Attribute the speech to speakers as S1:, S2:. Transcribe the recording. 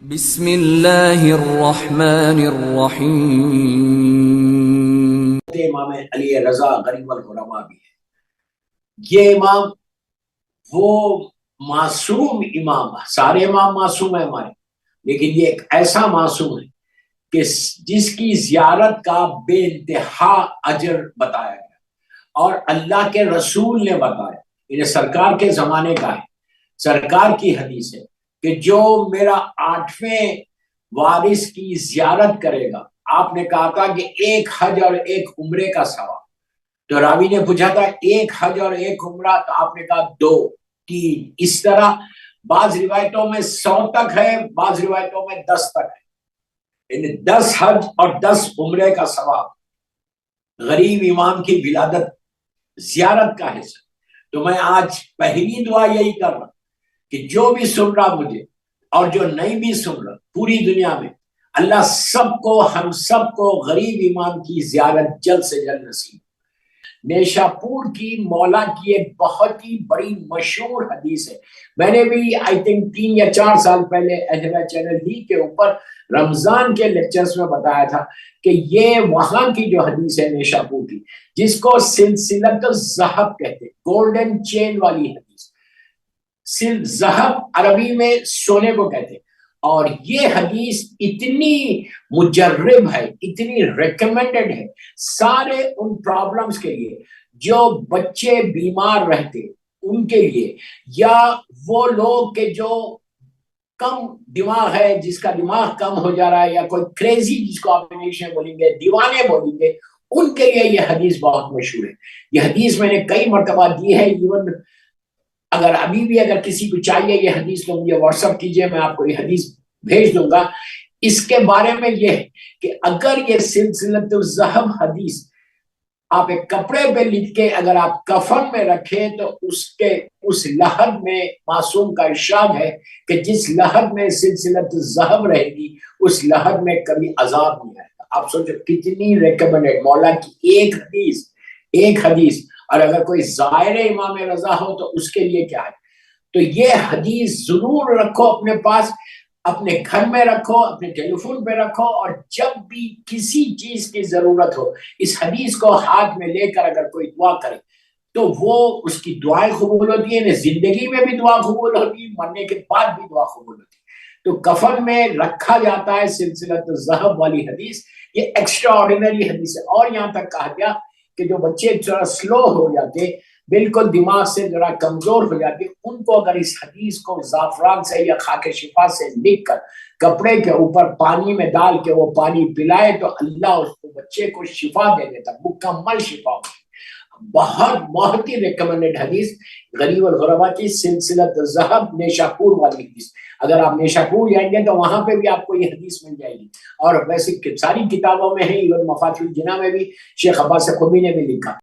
S1: بسم اللہ الرحمن الرحیم۔
S2: امام علی رضا غریب العلماء بھی ہے۔ یہ امام وہ معصوم امام، سارے امام معصوم ہیں ہمارے، لیکن یہ ایک ایسا معصوم ہے کہ جس کی زیارت کا بے انتہا اجر بتایا گیا اور اللہ کے رسول نے بتایا، انہیں سرکار کے زمانے کا ہے، سرکار کی حدیث ہے کہ جو میرا 8ویں وارث کی زیارت کرے گا، آپ نے کہا تھا کہ ایک حج اور ایک عمرے کا ثواب، تو راوی نے پوچھا تھا ایک حج اور ایک عمرہ، تو آپ نے کہا 2 3، اس طرح بعض روایتوں میں 100 تک ہے، بعض روایتوں میں 10 تک ہے، یعنی 10 حج اور 10 عمرے کا ثواب غریب امام کی ولادت زیارت کا حصہ۔ تو میں آج پہلی دعا یہی کر رہا کہ جو بھی سن رہا مجھے اور جو نہیں بھی سن رہا پوری دنیا میں، اللہ سب کو، ہم سب کو غریب امام کی زیارت جلد سے جلد نصیب۔ نیشا پور کی مولا کی ایک بہت ہی بڑی مشہور حدیث ہے، میں نے بھی آئی تھنک 3 یا 4 سال پہلے اہلا چینل ہی کے اوپر رمضان کے لیکچرز میں بتایا تھا کہ یہ وہاں کی جو حدیث ہے نیشا پور کی، جس کو سلسلۃ الذہب کہتے ہیں، گولڈن چین والی حدیث، ذہب عربی میں سونے کو کہتے ہیں، اور یہ حدیث اتنی مجرب ہے، اتنی ریکمینڈڈ ہے سارے ان پرابلمز کے لیے جو بچے بیمار رہتے ان کے لیے، یا وہ لوگ کہ جو کم دماغ ہے، جس کا دماغ کم ہو جا رہا ہے، یا کوئی کریزی جس کو آپ انگلش میں بولیں گے، دیوانے بولیں گے، ان کے لیے یہ حدیث بہت مشہور ہے۔ یہ حدیث میں نے کئی مرتبہ دی ہے، ایون اگر ابھی بھی اگر کسی کو چاہیے یہ حدیث تو مجھے واٹس ایپ کیجئے، میں آپ کو یہ حدیث بھیج دوں گا۔ اس کے بارے میں یہ ہے کہ اگر یہ سلسلۃ الذہب حدیث آپ ایک کپڑے پہ لکھ کے اگر آپ کفن میں رکھیں تو اس لحد میں معصوم کا ارشاد ہے کہ جس لحد میں سلسلۃ الذہب رہے گی اس لحد میں کبھی عذاب نہیں آئے گا۔ آپ سوچو کتنی ریکمنڈڈ مولا کی ایک حدیث، اور اگر کوئی زائر امام رضا ہو تو اس کے لیے کیا ہے۔ تو یہ حدیث ضرور رکھو اپنے پاس، اپنے گھر میں رکھو، اپنے ٹیلی فون پہ رکھو، اور جب بھی کسی چیز کی ضرورت ہو اس حدیث کو ہاتھ میں لے کر اگر کوئی دعا کرے تو وہ اس کی دعائیں قبول ہوتی ہیں، زندگی میں بھی دعا قبول ہوتی ہے، مرنے کے بعد بھی دعا قبول ہوتی ہے۔ تو کفن میں رکھا جاتا ہے سلسلۃ الذہب والی حدیث، یہ ایکسٹرا آرڈینری حدیث ہے۔ اور یہاں تک کہا گیا کہ جو بچے ذرا سلو ہو جاتے، بالکل دماغ سے ذرا کمزور ہو جاتے، ان کو اگر اس حدیث کو زعفران سے یا خاک شفا سے لکھ کر کپڑے کے اوپر پانی میں ڈال کے وہ پانی پلائے تو اللہ اس کو بچے کو شفا دے دیتا، مکمل شفا ہوتی۔ بہت ہی ریکمنڈڈ حدیث غریب الغرباء کی سلسلۃ الذہب نیشا پور والی حدیث۔ اگر آپ نیشا پور جائیں گے تو وہاں پہ بھی آپ کو یہ حدیث مل جائے گی، اور ویسے ساری کتابوں میں ہے، ایون مفاتیح الجناح میں بھی شیخ عباس قمی نے بھی لکھا۔